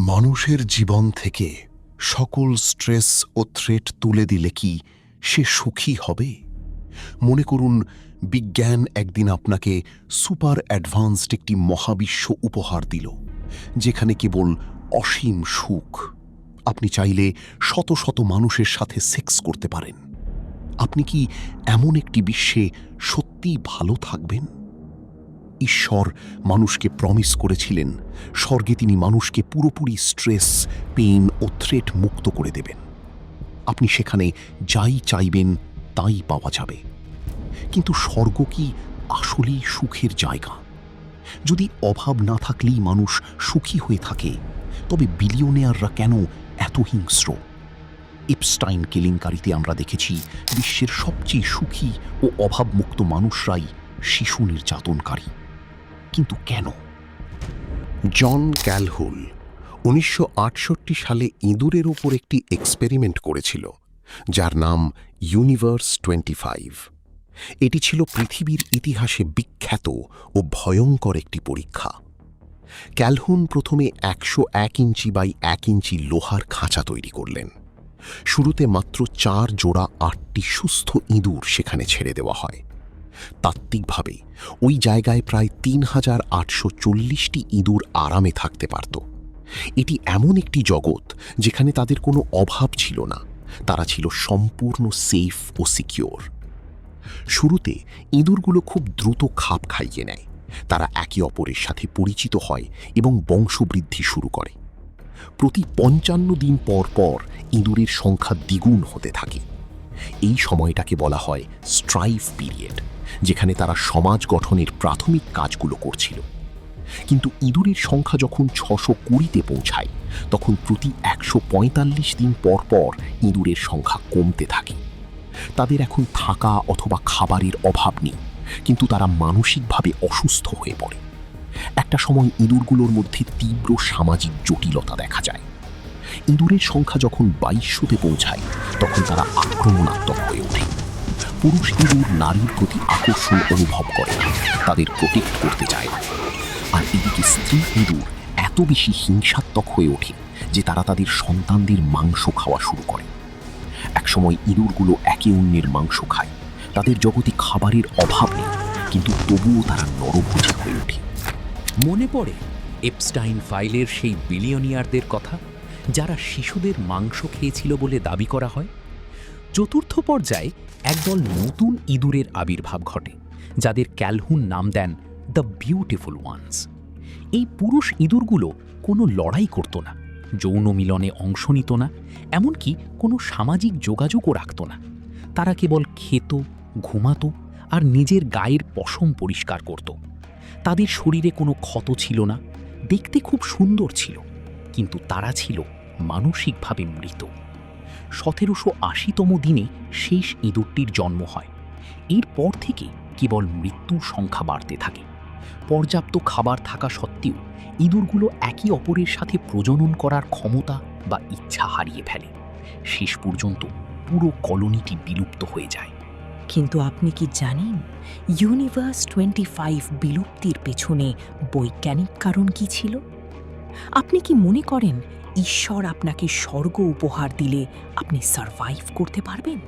মানুষের জীবন থেকে সকল স্ট্রেস ও থ্রেট তুলে দিলে কি সে সুখী হবে? মনে করুন, বিজ্ঞান একদিন আপনাকে সুপার অ্যাডভান্সড একটি মহাবিশ্ব উপহার দিল, যেখানে কেবল অসীম সুখ। আপনি চাইলে শত শত মানুষের সাথে সেক্স করতে পারেন। আপনি কি এমন একটি বিশ্বে সত্যিই ভালো থাকবেন? ঈশ্বর মানুষকে প্রমিস করেছিলেন, স্বর্গে তিনি মানুষকে পুরোপুরি স্ট্রেস, পেইন ও থ্রেট মুক্ত করে দেবেন। আপনি সেখানে যাই চাইবেন তাই পাওয়া যাবে। কিন্তু স্বর্গ কি আসলেই সুখের জায়গা? যদি অভাব না থাকলেই মানুষ সুখী হয়ে থাকে, তবে বিলিয়নিয়াররা কেন এত হিংস্র? এপস্টাইন কেলেঙ্কারিতে আমরা দেখেছি বিশ্বের সবচেয়ে সুখী ও অভাবমুক্ত মানুষরাই শিশু নির্যাতনকারী। কিন্তু কেন? জন ক্যালহুল 1968 সালে ইঁদুরের ওপর একটি এক্সপেরিমেন্ট করেছিল, যার নাম ইউনিভার্স 25। এটি ছিল পৃথিবীর ইতিহাসে বিখ্যাত ও ভয়ঙ্কর একটি পরীক্ষা। ক্যালহুন প্রথমে 101 ইঞ্চি বাই 1 ইঞ্চি লোহার খাঁচা তৈরি করলেন। শুরুতে মাত্র 4 জোড়া 8টি সুস্থ ইঁদুর সেখানে ছেড়ে দেওয়া হয়। তাত্ত্বিকভাবে ওই জায়গায় প্রায় 3840টি ইঁদুর আরামে থাকতে পারত। এটি এমন একটি জগৎ যেখানে তাদের কোনো অভাব ছিল না, তারা ছিল সম্পূর্ণ সেফ ও সিকিউর। শুরুতে ইঁদুরগুলো খুব দ্রুত খাপ খাইয়ে নেয়। তারা একে অপরের সাথে পরিচিত হয় এবং বংশবৃদ্ধি শুরু করে। প্রতি 55 দিন পর পর ইঁদুরের সংখ্যা দ্বিগুণ হতে থাকে। এই সময়টাকে বলা হয় স্ট্রাইভ পিরিয়ড, যেখানে তারা সমাজ গঠনের প্রাথমিক কাজগুলো করছিল। কিন্তু ইঁদুরের সংখ্যা যখন 620-তে পৌঁছায়, তখন প্রতি 145 দিন পর পর ইঁদুরের সংখ্যা কমতে থাকে। তাদের এখন থাকা অথবা খাবারের অভাব নেই, কিন্তু তারা মানসিকভাবে অসুস্থ হয়ে পড়ে। একটা সময় ইঁদুরগুলোর মধ্যে তীব্র সামাজিক জটিলতা দেখা যায়। ইঁদুরের সংখ্যা যখন 2200-তে পৌঁছায়, তখন তারা আক্রমণাত্মক হয়ে ওঠে। পুরুষ ইঁদুর নারীর প্রতি আকর্ষণ অনুভব করে, তাদের প্রোটেক্ট করতে চায় না। আর এদিকে স্ত্রী ইঁদুর এত বেশি হিংসাত্মক হয়ে ওঠে যে তারা তাদের সন্তানদের মাংস খাওয়া শুরু করে। একসময় ইঁদুরগুলো একে অন্যের মাংস খায়। তাদের জগতে খাবারের অভাব নেই, কিন্তু তবুও তারা নরভোজী হয়ে ওঠে। মনে পড়ে এপস্টাইন ফাইলের সেই বিলিয়নিয়ারদের কথা, যারা শিশুদের মাংস খেয়েছিল বলে দাবি করা হয়। চতুর্থ পর্যায়ে একদল নতুন ইঁদুরের আবির্ভাব ঘটে, যাদের ক্যালহুন নাম দেন দ্য বিউটিফুল ওয়ান্স। এই পুরুষ ইঁদুরগুলো কোনো লড়াই করত না, যৌন মিলনে অংশ নিত না, এমনকি কোনো সামাজিক যোগাযোগও রাখত না। তারা কেবল খেত, ঘুমাতো আর নিজের গায়ের পশম পরিষ্কার করত। তাদের শরীরে কোনো ক্ষত ছিল না, দেখতে খুব সুন্দর ছিল, কিন্তু তারা ছিল মানসিকভাবে মৃত। 1780তম দিনে শেষ ইঁদুরটির জন্ম হয়। এরপর থেকে কেবল মৃত্যুর সংখ্যা বাড়তে থাকে। পর্যাপ্ত খাবার থাকা সত্ত্বেও ইঁদুরগুলো একে অপরের সাথে প্রজনন করার ক্ষমতা বা ইচ্ছা হারিয়ে ফেলে। শেষ পর্যন্ত পুরো কলোনিটি বিলুপ্ত হয়ে যায়। কিন্তু আপনি কি জানেন ইউনিভার্স 25 বিলুপ্তির পেছনে বৈজ্ঞানিক কারণ কি ছিল? আপনি কি মনে করেন ঈশ্বর আপনাকে স্বর্গ উপহার দিলে আপনি সারভাইভ করতে পারবেন?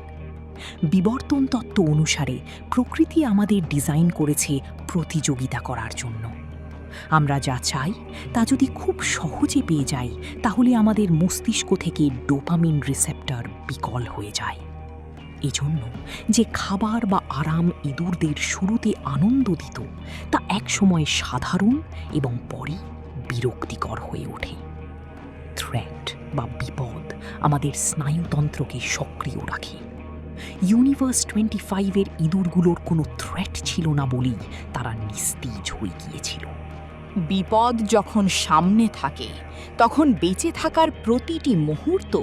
বিবর্তন তত্ত্ব অনুসারে প্রকৃতি আমাদের ডিজাইন করেছে প্রতিযোগিতা করার জন্য। আমরা যা চাই তা যদি খুব সহজে পেয়ে যাই, তাহলে আমাদের মস্তিষ্ক থেকে ডোপামিন রিসেপ্টর বিকল হয়ে যায়। এজন্য যে খাবার বা আরাম ইঁদুরদের শুরুতে আনন্দ দিত, তা একসময় সাধারণ এবং পরে বিরক্তিকর হয়ে ওঠে। থ্রেট বা বিপদ আমাদের স্নায়ুতন্ত্রকে সক্রিয় রাখে। ইউনিভার্স 25-এর ইঁদুরগুলোর কোনো থ্রেট ছিল না বলেই তারা নিস্তেজ হয়ে গিয়েছিল। বিপদ যখন সামনে থাকে, তখন বেঁচে থাকার প্রতিটি মুহূর্ত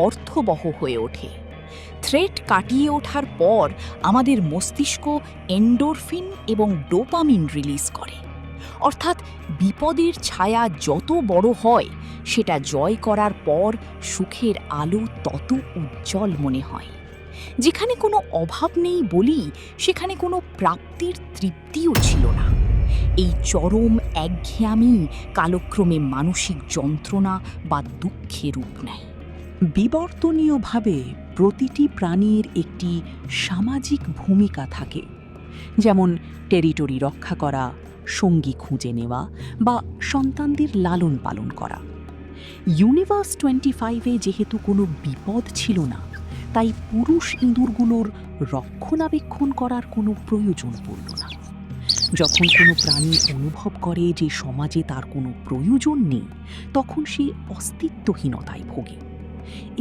অর্থবহ হয়ে ওঠে। থ্রেট কাটিয়ে ওঠার পর আমাদের মস্তিষ্ক এন্ডোরফিন এবং ডোপামিন রিলিজ করে। অর্থাৎ বিপদের ছায়া যত বড় হয়, সেটা জয় করার পর সুখের আলো তত উজ্জ্বল মনে হয়। যেখানে কোনো অভাব নেই বলি সেখানে কোনো প্রাপ্তির তৃপ্তিও ছিল না। এই চরম একঘেয়ামি কালক্রমে মানসিক যন্ত্রণা বা দুঃখে রূপ নেয়। বিবর্তনীয়ভাবে প্রতিটি প্রাণীর একটি সামাজিক ভূমিকা থাকে, যেমন টেরিটরি রক্ষা করা, সঙ্গী খুঁজে নেওয়া বা সন্তানদের লালন পালন করা। ইউনিভার্স 25-এ যেহেতু কোনো বিপদ ছিল না, তাই পুরুষ ইঁদুরগুলোর রক্ষণাবেক্ষণ করার কোনো প্রয়োজন পড়ল না। যখন কোনো প্রাণী অনুভব করে যে সমাজে তার কোনো প্রয়োজন নেই, তখন সে অস্তিত্বহীনতায় ভোগে।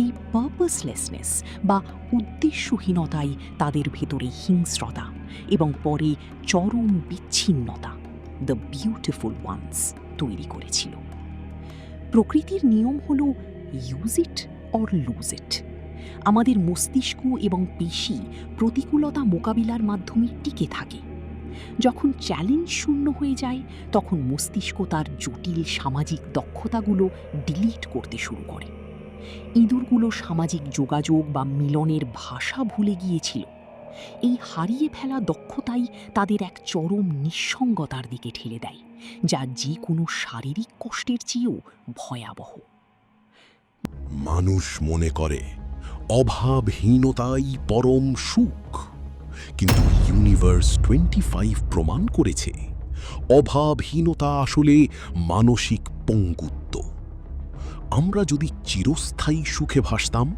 এই পারপাসলেসনেস বা উদ্দেশ্যহীনতাই তাদের ভেতরে হিংস্রতা এবং পরে চরম বিচ্ছিন্নতা, দ্য বিউটিফুল ওয়ান্স, তৈরি করেছিল। প্রকৃতির নিয়ম হল use it or lose it. আমাদের মস্তিষ্ক এবং পেশি প্রতিকূলতা মোকাবিলার মাধ্যমে টিকে থাকে। যখন চ্যালেঞ্জ শূন্য হয়ে যায়, তখন মস্তিষ্ক তার জটিল সামাজিক দক্ষতাগুলো ডিলিট করতে শুরু করে। ইঁদুরগুলো সামাজিক যোগাযোগ বা মিলনের ভাষা ভুলে গিয়েছিল। এই হারিয়ে ফেলা দক্ষতাই তাদের এক চরম নিঃসঙ্গতার দিকে ঠেলে দেয়, যা যে কোনো শারীরিক কষ্টের চেয়েও ভয়াবহ। মানুষ মনে করে অভাবহীনতাই পরম সুখ, কিন্তু ইউনিভার্স 25 প্রমাণ করেছে অভাবহীনতা আসলে মানসিক পঙ্গুত্ব। আমরা যদি চিরস্থায়ী সুখে ভাসতাম,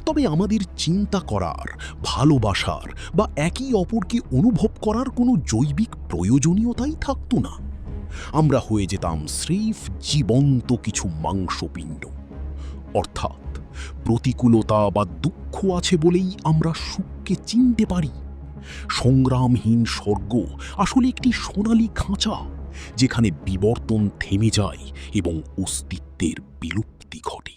তবে আমাদের চিন্তা করার, ভালোবাসার বা একে অপরকে অনুভব করার কোনো জৈবিক প্রয়োজনীয়তাই থাকতো না। আমরা হয়ে যেতাম স্রেফ জীবন্ত কিছু মাংসপিণ্ড। অর্থাৎ প্রতিকূলতা বা দুঃখ আছে বলেই আমরা সুখকে চিনতে পারি। সংগ্রামহীন স্বর্গ আসলে একটি সোনালী খাঁচা, যেখানে বিবর্তন থেমে যায় এবং অস্তিত্বের বিলুপ্তি ঘটে।